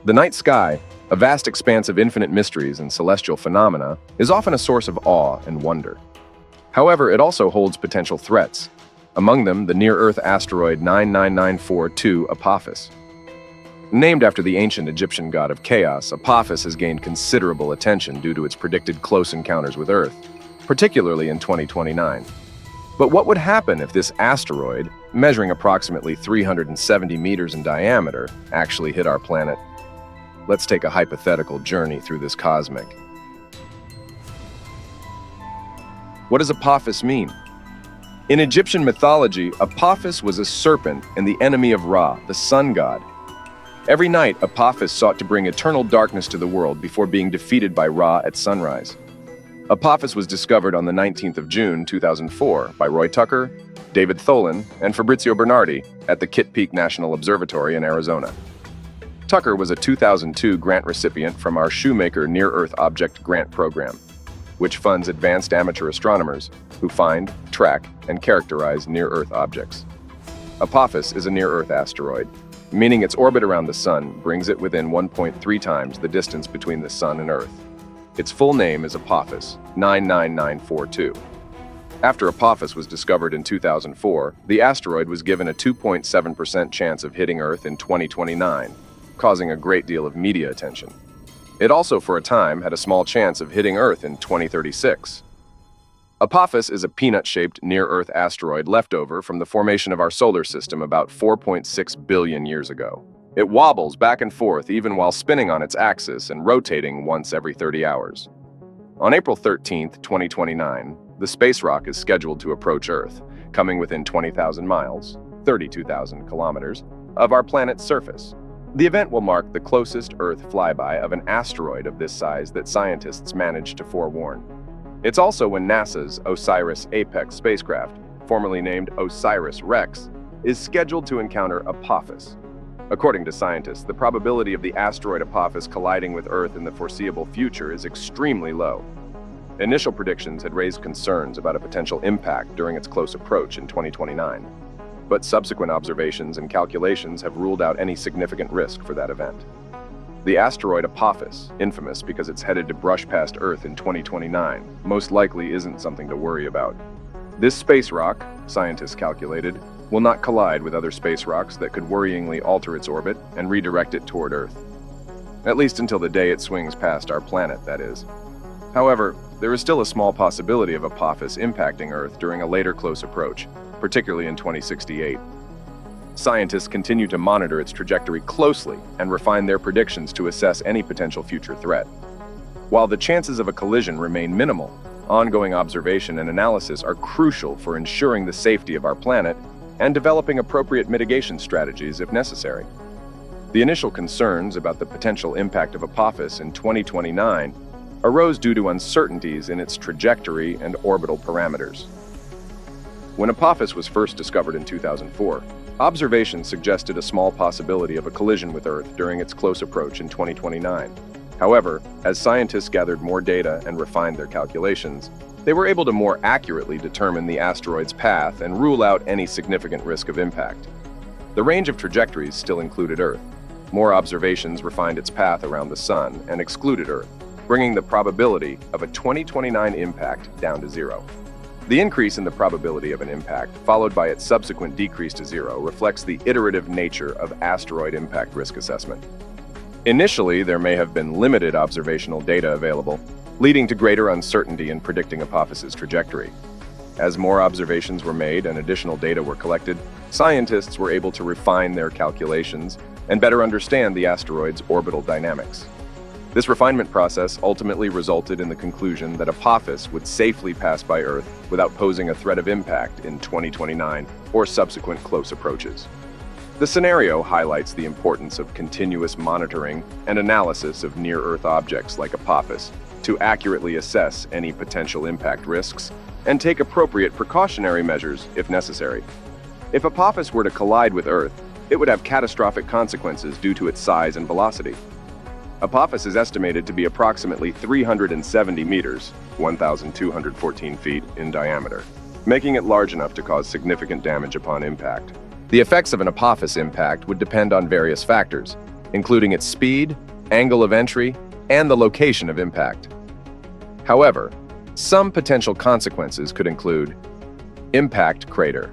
The night sky, a vast expanse of infinite mysteries and celestial phenomena, is often a source of awe and wonder. However, it also holds potential threats, among them the near-Earth asteroid 99942 Apophis. Named after the ancient Egyptian god of chaos, Apophis has gained considerable attention due to its predicted close encounters with Earth, particularly in 2029. But what would happen if this asteroid, measuring approximately 370 meters in diameter, actually hit our planet? Let's take a hypothetical journey through this cosmic. What does Apophis mean? In Egyptian mythology, Apophis was a serpent and the enemy of Ra, the sun god. Every night, Apophis sought to bring eternal darkness to the world before being defeated by Ra at sunrise. Apophis was discovered on the 19th of June, 2004 by Roy Tucker, David Tholen, and Fabrizio Bernardi at the Kitt Peak National Observatory in Arizona. Tucker was a 2002 grant recipient from our Shoemaker Near-Earth Object Grant Program, which funds advanced amateur astronomers who find, track, and characterize near-Earth objects. Apophis is a near-Earth asteroid, meaning its orbit around the Sun brings it within 1.3 times the distance between the Sun and Earth. Its full name is Apophis 99942. After Apophis was discovered in 2004, the asteroid was given a 2.7% chance of hitting Earth in 2029, causing a great deal of media attention. It also, for a time, had a small chance of hitting Earth in 2036. Apophis is a peanut-shaped near-Earth asteroid leftover from the formation of our solar system about 4.6 billion years ago. It wobbles back and forth even while spinning on its axis and rotating once every 30 hours. On April 13, 2029, the space rock is scheduled to approach Earth, coming within 20,000 miles, 32,000 kilometers, of our planet's surface. The event will mark the closest Earth flyby of an asteroid of this size that scientists managed to forewarn. It's also when NASA's OSIRIS-APEX spacecraft, formerly named OSIRIS-REx, is scheduled to encounter Apophis. According to scientists, the probability of the asteroid Apophis colliding with Earth in the foreseeable future is extremely low. Initial predictions had raised concerns about a potential impact during its close approach in 2029, but subsequent observations and calculations have ruled out any significant risk for that event. The asteroid Apophis, infamous because it's headed to brush past Earth in 2029, most likely isn't something to worry about. This space rock, scientists calculated, will not collide with other space rocks that could worryingly alter its orbit and redirect it toward Earth. At least until the day it swings past our planet, that is. However, there is still a small possibility of Apophis impacting Earth during a later close approach, particularly in 2068. Scientists continue to monitor its trajectory closely and refine their predictions to assess any potential future threat. While the chances of a collision remain minimal, ongoing observation and analysis are crucial for ensuring the safety of our planet and developing appropriate mitigation strategies if necessary. The initial concerns about the potential impact of Apophis in 2029 arose due to uncertainties in its trajectory and orbital parameters. When Apophis was first discovered in 2004, observations suggested a small possibility of a collision with Earth during its close approach in 2029. However, as scientists gathered more data and refined their calculations, they were able to more accurately determine the asteroid's path and rule out any significant risk of impact. The range of trajectories still included Earth. More observations refined its path around the Sun and excluded Earth, bringing the probability of a 2029 impact down to zero. The increase in the probability of an impact, followed by its subsequent decrease to zero, reflects the iterative nature of asteroid impact risk assessment. Initially, there may have been limited observational data available, leading to greater uncertainty in predicting Apophis's trajectory. As more observations were made and additional data were collected, scientists were able to refine their calculations and better understand the asteroid's orbital dynamics. This refinement process ultimately resulted in the conclusion that Apophis would safely pass by Earth without posing a threat of impact in 2029 or subsequent close approaches. The scenario highlights the importance of continuous monitoring and analysis of near-Earth objects like Apophis to accurately assess any potential impact risks and take appropriate precautionary measures if necessary. If Apophis were to collide with Earth, it would have catastrophic consequences due to its size and velocity. Apophis is estimated to be approximately 370 meters, 1,214 feet, in diameter, making it large enough to cause significant damage upon impact. The effects of an Apophis impact would depend on various factors, including its speed, angle of entry, and the location of impact. However, some potential consequences could include impact crater.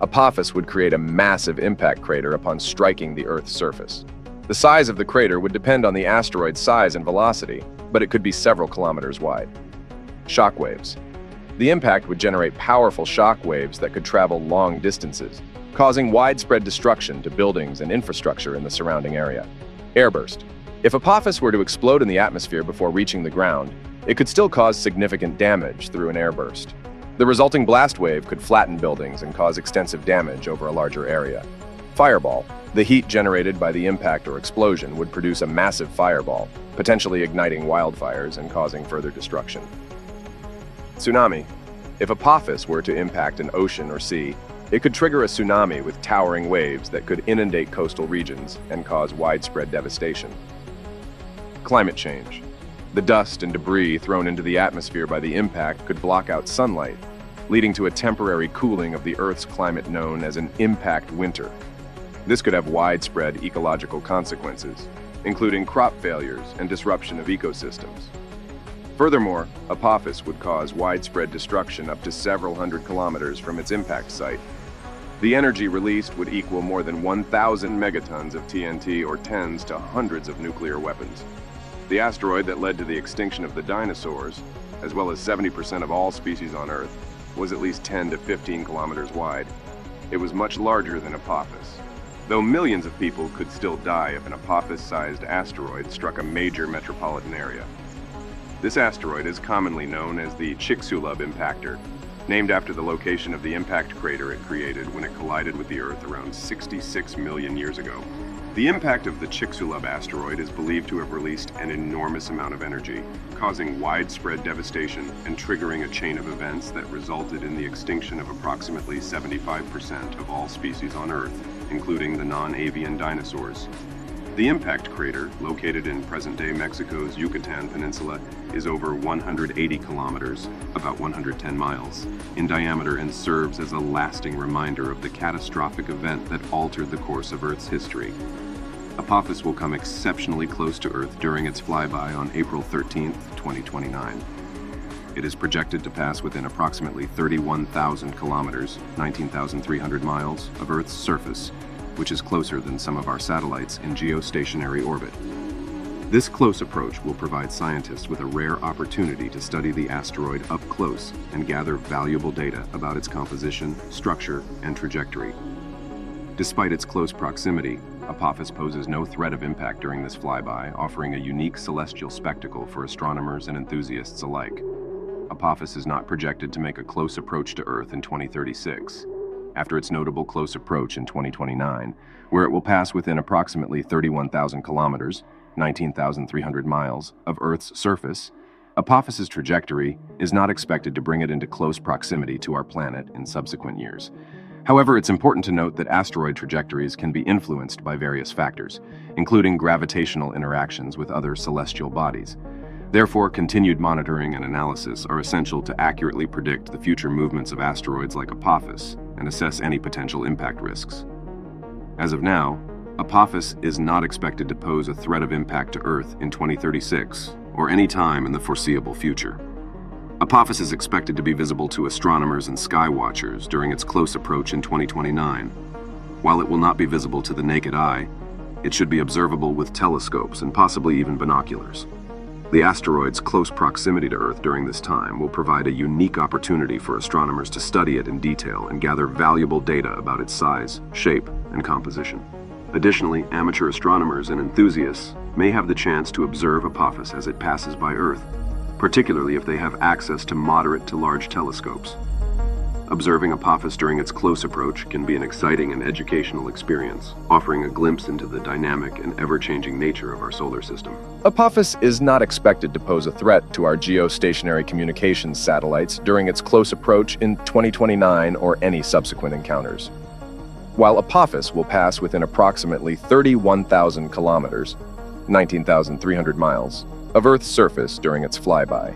Apophis would create a massive impact crater upon striking the Earth's surface. The size of the crater would depend on the asteroid's size and velocity, but it could be several kilometers wide. Shockwaves. The impact would generate powerful shock waves that could travel long distances, causing widespread destruction to buildings and infrastructure in the surrounding area. Airburst. If Apophis were to explode in the atmosphere before reaching the ground, it could still cause significant damage through an airburst. The resulting blast wave could flatten buildings and cause extensive damage over a larger area. Fireball. The heat generated by the impact or explosion would produce a massive fireball, potentially igniting wildfires and causing further destruction. Tsunami. If Apophis were to impact an ocean or sea, it could trigger a tsunami with towering waves that could inundate coastal regions and cause widespread devastation. Climate change. The dust and debris thrown into the atmosphere by the impact could block out sunlight, leading to a temporary cooling of the Earth's climate known as an impact winter. This could have widespread ecological consequences, including crop failures and disruption of ecosystems. Furthermore, Apophis would cause widespread destruction up to several hundred kilometers from its impact site. The energy released would equal more than 1,000 megatons of TNT or tens to hundreds of nuclear weapons. The asteroid that led to the extinction of the dinosaurs, as well as 70% of all species on Earth, was at least 10 to 15 kilometers wide. It was much larger than Apophis, though millions of people could still die if an Apophis-sized asteroid struck a major metropolitan area. This asteroid is commonly known as the Chicxulub impactor, named after the location of the impact crater it created when it collided with the Earth around 66 million years ago. The impact of the Chicxulub asteroid is believed to have released an enormous amount of energy, causing widespread devastation and triggering a chain of events that resulted in the extinction of approximately 75% of all species on Earth, including the non-avian dinosaurs. The impact crater, located in present-day Mexico's Yucatan Peninsula, is over 180 kilometers, about 110 miles, in diameter and serves as a lasting reminder of the catastrophic event that altered the course of Earth's history. Apophis will come exceptionally close to Earth during its flyby on April 13, 2029. It is projected to pass within approximately 31,000 kilometers, 19,300 miles, of Earth's surface, which is closer than some of our satellites in geostationary orbit. This close approach will provide scientists with a rare opportunity to study the asteroid up close and gather valuable data about its composition, structure, and trajectory. Despite its close proximity, Apophis poses no threat of impact during this flyby, offering a unique celestial spectacle for astronomers and enthusiasts alike. Apophis is not projected to make a close approach to Earth in 2036. After its notable close approach in 2029, where it will pass within approximately 31,000 kilometers, 19,300 miles, of Earth's surface, Apophis's trajectory is not expected to bring it into close proximity to our planet in subsequent years. However, it's important to note that asteroid trajectories can be influenced by various factors, including gravitational interactions with other celestial bodies. Therefore, continued monitoring and analysis are essential to accurately predict the future movements of asteroids like Apophis and assess any potential impact risks. As of now, Apophis is not expected to pose a threat of impact to Earth in 2036 or any time in the foreseeable future. Apophis is expected to be visible to astronomers and sky watchers during its close approach in 2029. While it will not be visible to the naked eye, it should be observable with telescopes and possibly even binoculars. The asteroid's close proximity to Earth during this time will provide a unique opportunity for astronomers to study it in detail and gather valuable data about its size, shape, and composition. Additionally, amateur astronomers and enthusiasts may have the chance to observe Apophis as it passes by Earth, particularly if they have access to moderate to large telescopes. Observing Apophis during its close approach can be an exciting and educational experience, offering a glimpse into the dynamic and ever-changing nature of our solar system. Apophis is not expected to pose a threat to our geostationary communications satellites during its close approach in 2029 or any subsequent encounters. While Apophis will pass within approximately 31,000 kilometers, 19,300 miles, of Earth's surface during its flyby,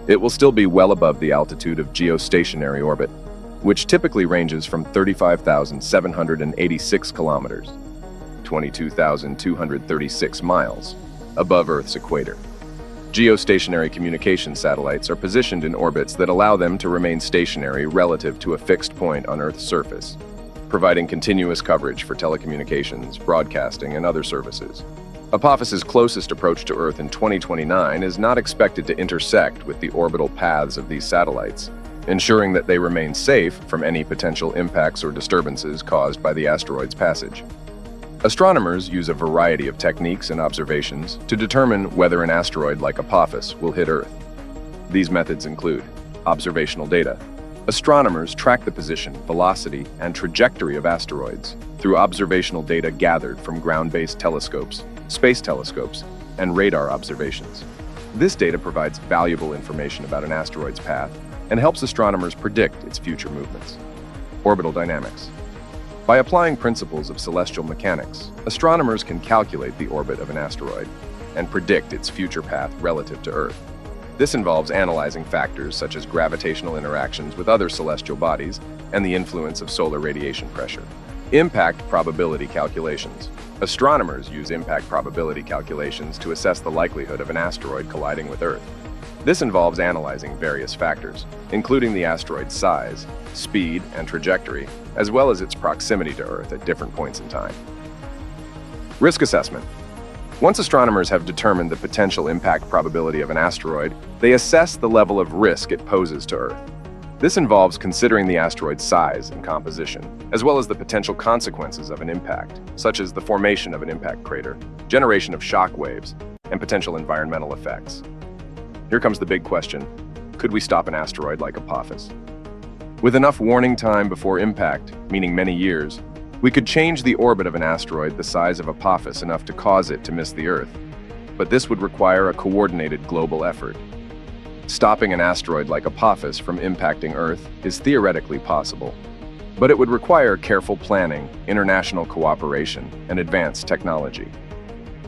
it will still be well above the altitude of geostationary orbit, which typically ranges from 35,786 kilometers, 22,236 miles, above Earth's equator. Geostationary communication satellites are positioned in orbits that allow them to remain stationary relative to a fixed point on Earth's surface, providing continuous coverage for telecommunications, broadcasting, and other services. Apophis's closest approach to Earth in 2029 is not expected to intersect with the orbital paths of these satellites, ensuring that they remain safe from any potential impacts or disturbances caused by the asteroid's passage. Astronomers use a variety of techniques and observations to determine whether an asteroid like Apophis will hit Earth. These methods include observational data. Astronomers track the position, velocity, and trajectory of asteroids through observational data gathered from ground-based telescopes, space telescopes, and radar observations. This data provides valuable information about an asteroid's path and helps astronomers predict its future movements. Orbital dynamics. By applying principles of celestial mechanics, astronomers can calculate the orbit of an asteroid and predict its future path relative to Earth. This involves analyzing factors such as gravitational interactions with other celestial bodies and the influence of solar radiation pressure. Impact probability calculations. Astronomers use impact probability calculations to assess the likelihood of an asteroid colliding with Earth. This involves analyzing various factors, including the asteroid's size, speed, and trajectory, as well as its proximity to Earth at different points in time. Risk assessment. Once astronomers have determined the potential impact probability of an asteroid, they assess the level of risk it poses to Earth. This involves considering the asteroid's size and composition, as well as the potential consequences of an impact, such as the formation of an impact crater, generation of shock waves, and potential environmental effects. Here comes the big question: could we stop an asteroid like Apophis? With enough warning time before impact, meaning many years, we could change the orbit of an asteroid the size of Apophis enough to cause it to miss the Earth. But this would require a coordinated global effort. Stopping an asteroid like Apophis from impacting Earth is theoretically possible, but it would require careful planning, international cooperation, and advanced technology.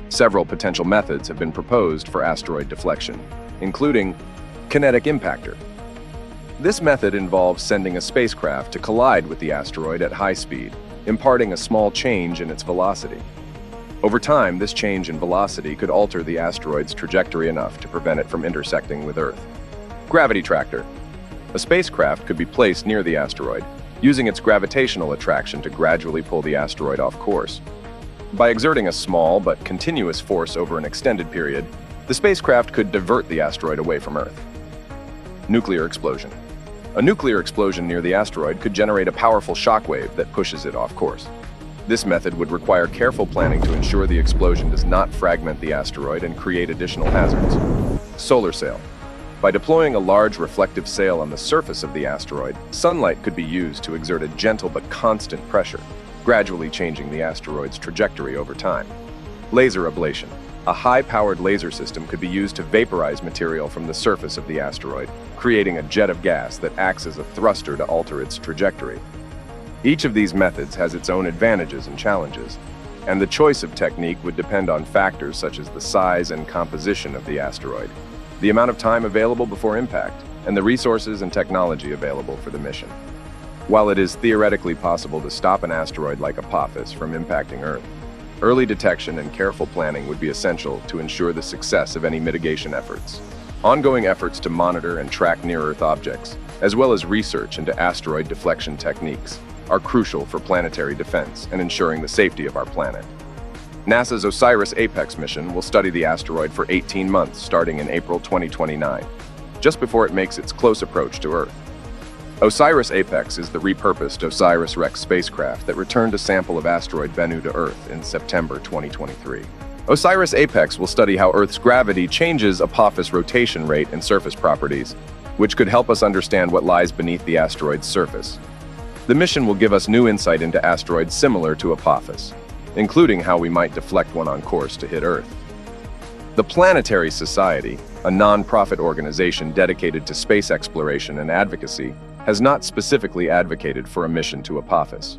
Several potential methods have been proposed for asteroid deflection, including kinetic impactor. This method involves sending a spacecraft to collide with the asteroid at high speed, imparting a small change in its velocity. Over time, this change in velocity could alter the asteroid's trajectory enough to prevent it from intersecting with Earth. Gravity tractor. A spacecraft could be placed near the asteroid, using its gravitational attraction to gradually pull the asteroid off course. By exerting a small but continuous force over an extended period, the spacecraft could divert the asteroid away from Earth. Nuclear explosion. A nuclear explosion near the asteroid could generate a powerful shockwave that pushes it off course. This method would require careful planning to ensure the explosion does not fragment the asteroid and create additional hazards. Solar sail. By deploying a large reflective sail on the surface of the asteroid, sunlight could be used to exert a gentle but constant pressure, gradually changing the asteroid's trajectory over time. Laser ablation. A high-powered laser system could be used to vaporize material from the surface of the asteroid, creating a jet of gas that acts as a thruster to alter its trajectory. Each of these methods has its own advantages and challenges, and the choice of technique would depend on factors such as the size and composition of the asteroid, the amount of time available before impact, and the resources and technology available for the mission. While it is theoretically possible to stop an asteroid like Apophis from impacting Earth, early detection and careful planning would be essential to ensure the success of any mitigation efforts. Ongoing efforts to monitor and track near-Earth objects, as well as research into asteroid deflection techniques, are crucial for planetary defense and ensuring the safety of our planet. NASA's OSIRIS-APEX mission will study the asteroid for 18 months starting in April 2029, just before it makes its close approach to Earth. OSIRIS-APEX is the repurposed OSIRIS-REx spacecraft that returned a sample of asteroid Bennu to Earth in September 2023. OSIRIS-APEX will study how Earth's gravity changes Apophis' rotation rate and surface properties, which could help us understand what lies beneath the asteroid's surface. The mission will give us new insight into asteroids similar to Apophis, including how we might deflect one on course to hit Earth. The Planetary Society, a non-profit organization dedicated to space exploration and advocacy, has not specifically advocated for a mission to Apophis.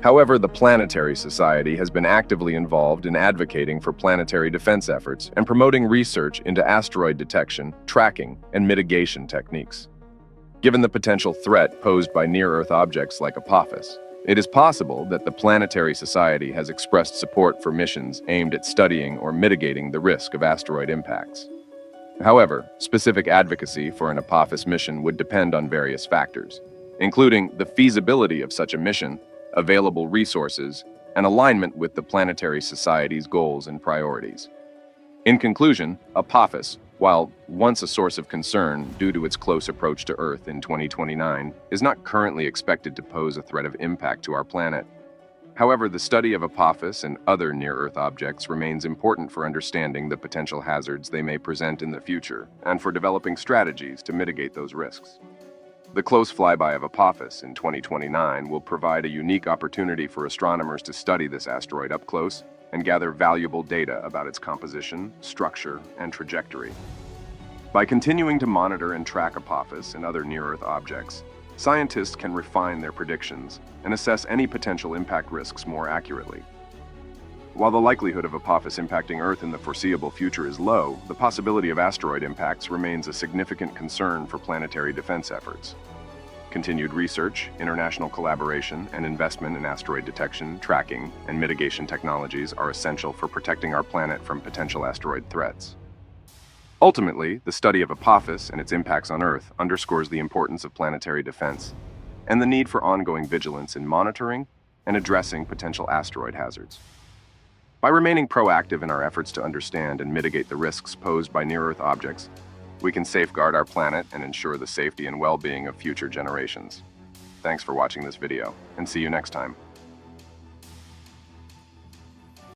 However, the Planetary Society has been actively involved in advocating for planetary defense efforts and promoting research into asteroid detection, tracking, and mitigation techniques. Given the potential threat posed by near-Earth objects like Apophis, It is possible that the Planetary Society has expressed support for missions aimed at studying or mitigating the risk of asteroid impacts. However, specific advocacy for an Apophis mission would depend on various factors, including the feasibility of such a mission, available resources, and alignment with the Planetary Society's goals and priorities. In conclusion, Apophis, while once a source of concern due to its close approach to Earth in 2029, is not currently expected to pose a threat of impact to our planet. However, the study of Apophis and other near-Earth objects remains important for understanding the potential hazards they may present in the future and for developing strategies to mitigate those risks. The close flyby of Apophis in 2029 will provide a unique opportunity for astronomers to study this asteroid up close and gather valuable data about its composition, structure, and trajectory. By continuing to monitor and track Apophis and other near-Earth objects, scientists can refine their predictions and assess any potential impact risks more accurately. While the likelihood of Apophis impacting Earth in the foreseeable future is low, the possibility of asteroid impacts remains a significant concern for planetary defense efforts. Continued research, international collaboration, and investment in asteroid detection, tracking, and mitigation technologies are essential for protecting our planet from potential asteroid threats. Ultimately, the study of Apophis and its impacts on Earth underscores the importance of planetary defense and the need for ongoing vigilance in monitoring and addressing potential asteroid hazards. By remaining proactive in our efforts to understand and mitigate the risks posed by near-Earth objects, we can safeguard our planet and ensure the safety and well-being of future generations. Thanks for watching this video, and see you next time.